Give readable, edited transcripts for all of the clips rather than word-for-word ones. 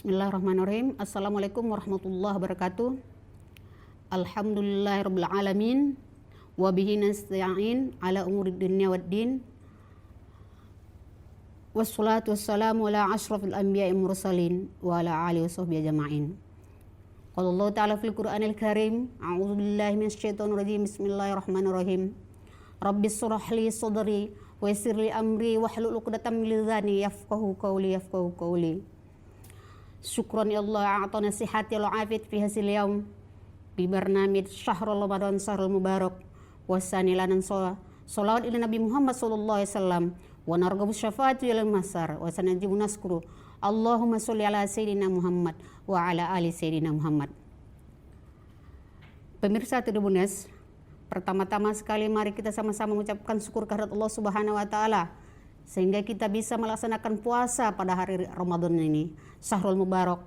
Bismillahirrahmanirrahim. Assalamualaikum warahmatullahi wabarakatuh. Alhamdulillahirabbil alamin wa bihi nasta'in ala umurid dunya waddin. Wassalatu wassalamu ala asyrafil anbiya'i mursalin wa ala alihi washabbihi ajma'in. Qala Allah ta'ala fil Qur'anil Karim, a'udzu billahi minasyaitonir rajim. Bismillahirrahmanirrahim. Rabbis shrah li sadri wa yassir li amri wahlul 'uqdatam min lisani yafqahu qawli. Syukran ya Allah a'tana sihhati wal afiyat fi hasil yaum bi barnamij syahrul ramadan syahrul mubarak wasani lanan salawat ila Nabi Muhammad sallallahu alaihi wasallam wa narghabu syafaatu ilal masar wa sanajibu naskuru Allahumma sholli ala sayyidina Muhammad wa ala ali sayyidina Muhammad. Pemirsa Tribunnews, pertama-tama sekali mari kita sama-sama mengucapkan syukur kehadirat Allah Subhanahu wa taala sehingga kita bisa melaksanakan puasa pada hari Ramadan ini, Syahrul Mubarak.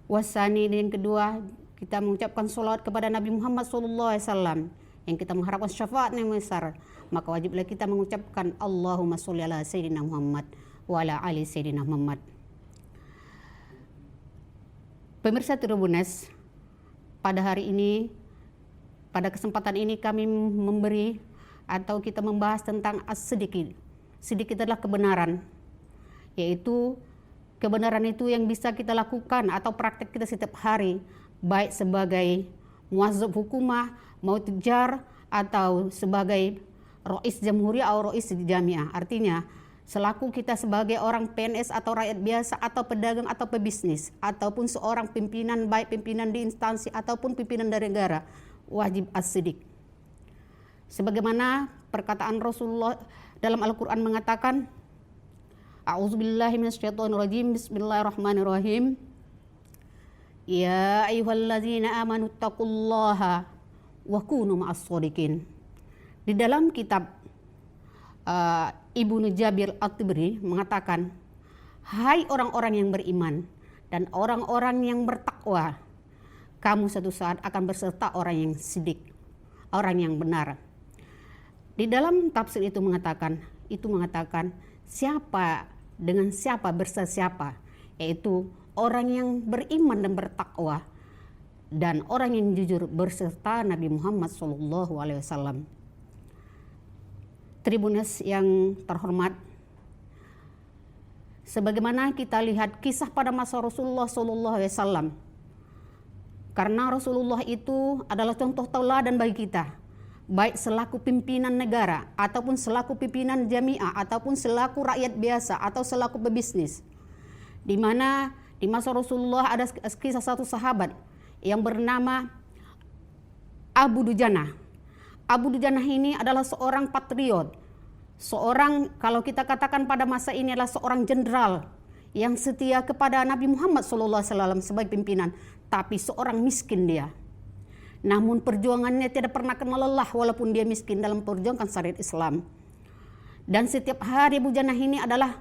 Wasani, dan yang kedua, kita mengucapkan sholawat kepada Nabi Muhammad SAW yang kita mengharapkan syafaat yang besar. Maka wajiblah kita mengucapkan Allahumma sholli ala sayyidina Muhammad wa ala ali sayyidina Muhammad. Pemirsa Tribunnews, pada hari ini, pada kesempatan ini kami memberi atau kita membahas tentang as-siddiq. Siddiq adalah kebenaran, yaitu kebenaran itu yang bisa kita lakukan atau praktek kita setiap hari, baik sebagai muazzab hukumah, mau tujar, atau sebagai rois jamhuriyah atau rois jamiah. Artinya, selaku kita sebagai orang PNS atau rakyat biasa atau pedagang atau pebisnis, ataupun seorang pimpinan, baik pimpinan di instansi ataupun pimpinan dari negara, wajib as-siddiq. Sebagaimana perkataan Rasulullah dalam Al-Quran mengatakan, A'udzubillahi minasyaitonirrajim, Bismillahirrahmanirrahim. Ya ayyuhalladzina amanu taqullaha wa kunu ma'as-shodiqin. Di dalam kitab Ibnu Jabir At-Tabari mengatakan, hai orang-orang yang beriman dan orang-orang yang bertakwa, kamu suatu saat akan berserta orang yang siddiq, orang yang benar. Di dalam tafsir itu mengatakan siapa dengan siapa berserta siapa, yaitu orang yang beriman dan bertakwa dan orang yang jujur berserta Nabi Muhammad SAW. Tribunnews yang terhormat, sebagaimana kita lihat kisah pada masa Rasulullah SAW, karena Rasulullah itu adalah contoh tauladan bagi kita, baik selaku pimpinan negara ataupun selaku pimpinan jamiah ataupun selaku rakyat biasa atau selaku pebisnis. Di mana di masa Rasulullah ada kisah satu sahabat yang bernama Abu Dujanah. Abu Dujanah ini adalah seorang patriot, seorang, kalau kita katakan pada masa ini, adalah seorang jenderal yang setia kepada Nabi Muhammad SAW sebagai pimpinan, tapi seorang miskin dia. Namun perjuangannya tidak pernah kenal lelah walaupun dia miskin dalam perjuangan syariat Islam. Dan setiap hari Abu Dujanah ini adalah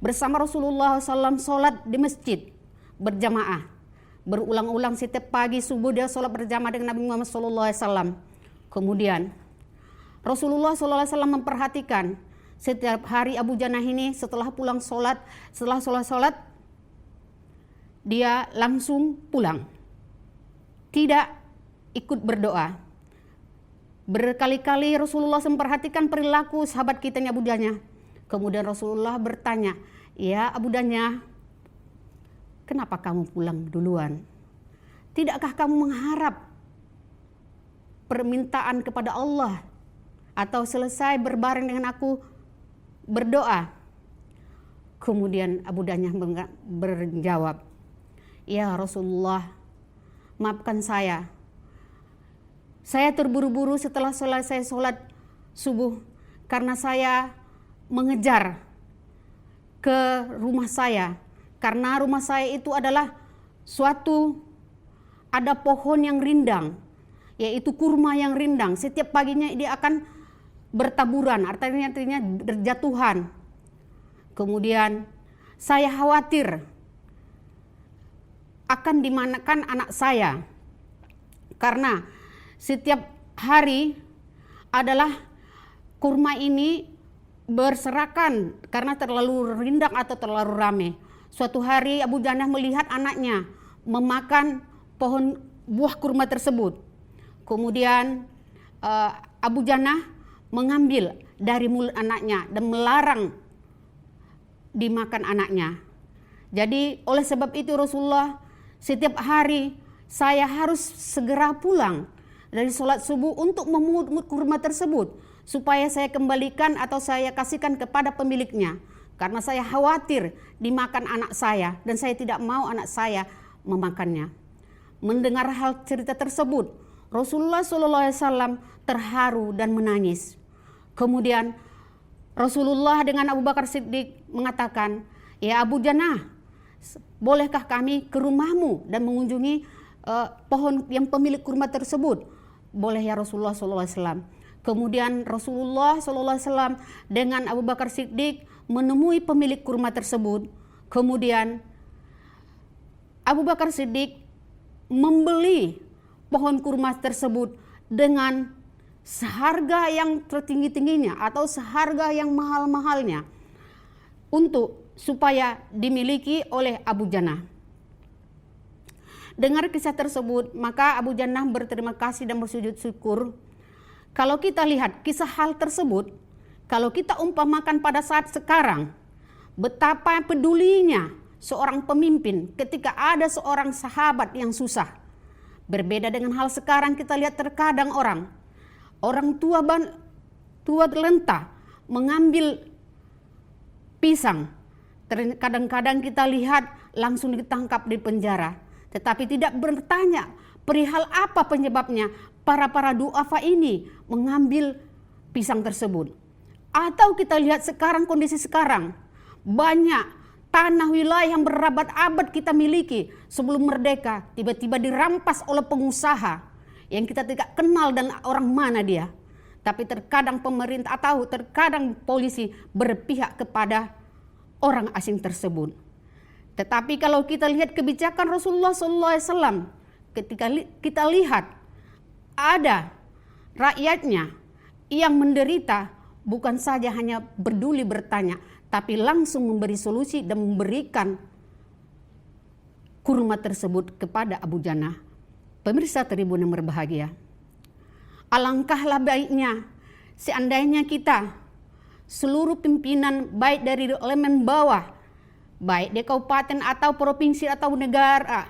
bersama Rasulullah SAW sholat di masjid berjamaah. Berulang-ulang setiap pagi subuh dia sholat berjamaah dengan Nabi Muhammad SAW. Kemudian Rasulullah SAW memperhatikan setiap hari Abu Dujanah ini setelah pulang sholat, setelah sholat dia langsung pulang. Tidak ikut berdoa. Berkali-kali Rasulullah memperhatikan perilaku sahabat kita Abu Dujanah. Kemudian Rasulullah bertanya, ya Abu Dujanah, kenapa kamu pulang duluan? Tidakkah kamu mengharap permintaan kepada Allah atau selesai berbareng dengan aku berdoa? Kemudian Abu Dujanah berjawab, ya Rasulullah, maafkan saya terburu-buru setelah selesai sholat subuh karena saya mengejar ke rumah saya, karena rumah saya itu adalah ada pohon yang rindang, yaitu kurma yang rindang. Setiap paginya dia akan bertaburan, artinya berjatuhan. Kemudian saya khawatir akan dimanakan anak saya, karena setiap hari adalah kurma ini berserakan karena terlalu rindang atau terlalu ramai. Suatu hari Abu Jannah melihat anaknya memakan pohon buah kurma tersebut. Kemudian Abu Jannah mengambil dari mulut anaknya dan melarang dimakan anaknya. Jadi oleh sebab itu Rasulullah, setiap hari saya harus segera pulang dari sholat subuh untuk memungut kurma tersebut supaya saya kembalikan atau saya kasihkan kepada pemiliknya. Karena saya khawatir dimakan anak saya dan saya tidak mau anak saya memakannya. Mendengar hal cerita tersebut, Rasulullah SAW terharu dan menangis. Kemudian Rasulullah dengan Abu Bakar Siddiq mengatakan, "Ya Abu Jannah, bolehkah kami ke rumahmu dan mengunjungi pohon yang pemilik kurma tersebut?" "Boleh ya Rasulullah SAW." Kemudian Rasulullah SAW dengan Abu Bakar Siddiq menemui pemilik kurma tersebut. Kemudian Abu Bakar Siddiq membeli pohon kurma tersebut dengan seharga yang tertinggi-tingginya atau seharga yang mahal-mahalnya supaya dimiliki oleh Abu Jannah. Dengar kisah tersebut, maka Abu Jannah berterima kasih dan bersujud syukur. Kalau kita lihat kisah hal tersebut, kalau kita umpamakan pada saat sekarang, betapa pedulinya seorang pemimpin ketika ada seorang sahabat yang susah. Berbeda dengan hal sekarang, kita lihat terkadang orang tua renta mengambil pisang. Kadang-kadang kita lihat langsung ditangkap di penjara, tetapi tidak bertanya perihal apa penyebabnya para duafa ini mengambil pisang tersebut. Atau kita lihat sekarang, kondisi sekarang, banyak tanah wilayah yang berabad-abad kita miliki sebelum merdeka tiba-tiba dirampas oleh pengusaha yang kita tidak kenal dan orang mana dia. Tapi terkadang pemerintah atau terkadang polisi berpihak kepada orang asing tersebut. Tetapi kalau kita lihat kebijakan Rasulullah SAW, ketika kita lihat ada rakyatnya yang menderita, bukan saja hanya peduli bertanya, tapi langsung memberi solusi dan memberikan kurma tersebut kepada Abu Jannah. Pemirsa Tribun yang berbahagia, alangkahlah baiknya seandainya kita, seluruh pimpinan baik dari elemen bawah, baik di kabupaten atau provinsi atau negara,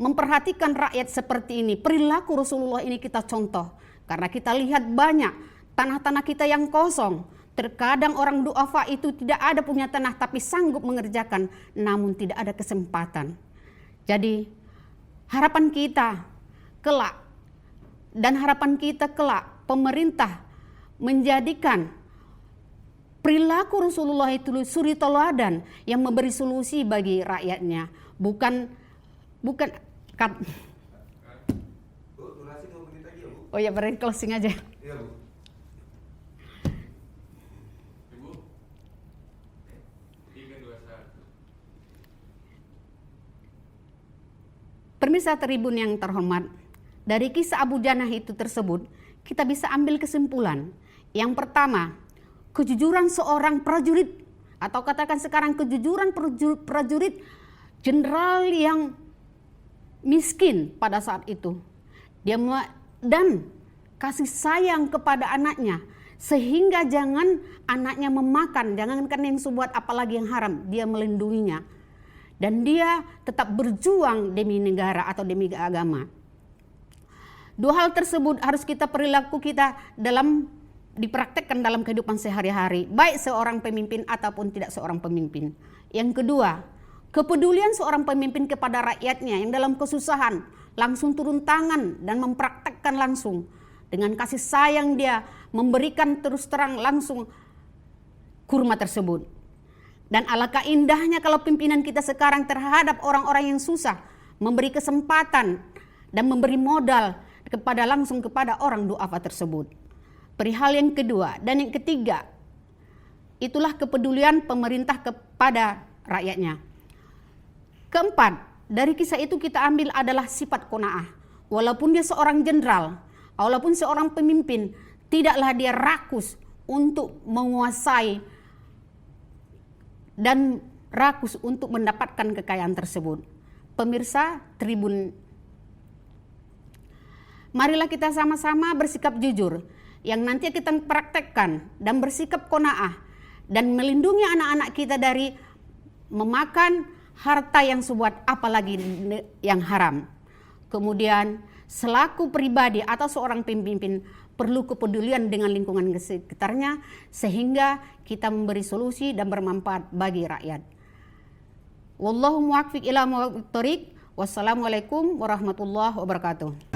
memperhatikan rakyat seperti ini. Perilaku Rasulullah ini kita contoh, karena kita lihat banyak tanah-tanah kita yang kosong. Terkadang orang duafa itu tidak ada punya tanah tapi sanggup mengerjakan, namun tidak ada kesempatan. Jadi harapan kita kelak dan harapan kita kelak pemerintah menjadikan perilaku Rasulullah itu suri teladan yang memberi solusi bagi rakyatnya, bukan oh ya, berarti closing aja. Iya, Bu. Pemirsa Tribun yang terhormat, dari kisah Abu Jannah itu tersebut, kita bisa ambil kesimpulan. Yang pertama, kejujuran seorang prajurit, atau katakan sekarang kejujuran prajurit jenderal yang miskin pada saat itu. Dan kasih sayang kepada anaknya, sehingga jangan anaknya memakan, jangankan yang sebuat apalagi yang haram, dia melindunginya. Dan dia tetap berjuang demi negara atau demi agama. Dua hal tersebut harus kita perilaku kita dipraktekkan dalam kehidupan sehari-hari, baik seorang pemimpin ataupun tidak seorang pemimpin. Yang kedua, kepedulian seorang pemimpin kepada rakyatnya yang dalam kesusahan langsung turun tangan dan mempraktekkan langsung. Dengan kasih sayang dia memberikan terus terang langsung kurma tersebut. Dan alangkah indahnya kalau pimpinan kita sekarang terhadap orang-orang yang susah, memberi kesempatan dan memberi modal langsung kepada orang duafa tersebut. Perihal yang kedua dan yang ketiga, itulah kepedulian pemerintah kepada rakyatnya. Keempat, dari kisah itu kita ambil adalah sifat qanaah. Walaupun dia seorang jenderal, walaupun seorang pemimpin, tidaklah dia rakus untuk menguasai dan rakus untuk mendapatkan kekayaan tersebut. Pemirsa Tribun, marilah kita sama-sama bersikap jujur yang nanti kita praktekkan dan bersikap qanaah dan melindungi anak-anak kita dari memakan harta yang sebuat apalagi yang haram. Kemudian selaku pribadi atau seorang pemimpin perlu kepedulian dengan lingkungan sekitarnya sehingga kita memberi solusi dan bermanfaat bagi rakyat. Wallahu muwaffiq ila muwaffiq thoriq. Wassalamualaikum warahmatullahi wabarakatuh.